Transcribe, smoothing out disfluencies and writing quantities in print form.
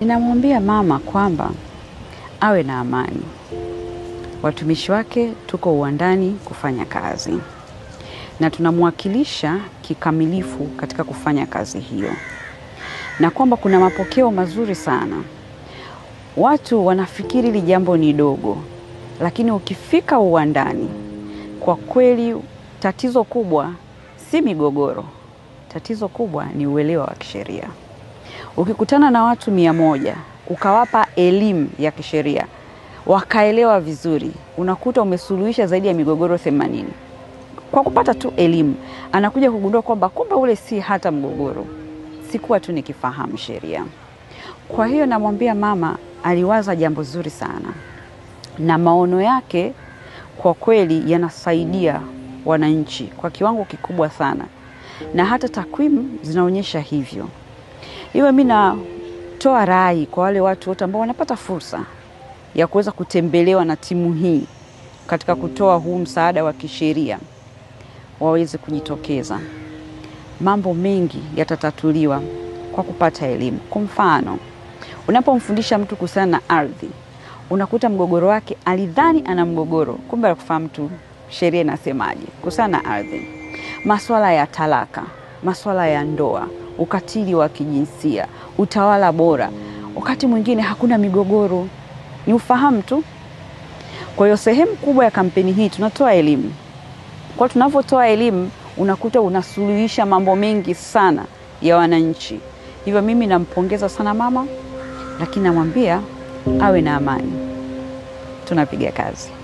Ninamwambia mama kwamba awe na amani. Watumishi wake tuko uwandani kufanya kazi, na tunamwakilisha kikamilifu katika kufanya kazi hiyo, na kwamba kuna mapokeo mazuri sana. Watu wanafikiri hili jambo ni dogo, lakini ukifika uwandani, kwa kweli tatizo kubwa si migogoro. Tatizo kubwa ni uelewa wa kisheria. Ukikutana na watu 100, ukawapa elimu ya kisheria, wakaelewa vizuri, unakuta umesuluhisha zaidi ya migogoro 80. Kwa kupata tu elimu, anakuja kugundua kwamba kumbe ule si hata mgogoro, sikuwa tu nikifahamu sheria. Kwa hiyo namwambia mama aliwaza jambo zuri sana, na maono yake kwa kweli yanasaidia wananchi kwa kiwango kikubwa sana, na hata takwimu zinaonyesha hivyo. Mimi natoa rai kwa wale watu wote ambao wanapata fursa ya kuweza kutembelewa na timu hii katika kutoa huu msaada wa kisheria, waweze kujitokeza. Mambo mengi yatatatuliwa kwa kupata elimu. Kwa mfano, unapomfundisha mtu kuhusiana na ardhi, unakuta mgogoro wake alidhani ana mgogoro, kumbe anakufahamu tu sheria inasemaje kuhusiana na ardhi. Masuala ya talaka, masuala ya ndoa, ukatili wa kijinsia, utawala bora, wakati mwingine hakuna migogoro, ni ufahamu tu. Kwa hiyo sehemu kubwa ya kampeni hii tunatoa elimu. Kwa tunavyotoa elimu, unakuta unasuluhisha mambo mengi sana ya wananchi. Hivyo mimi nampongeza sana mama, lakini namwambia awe na amani. Tunapiga kazi.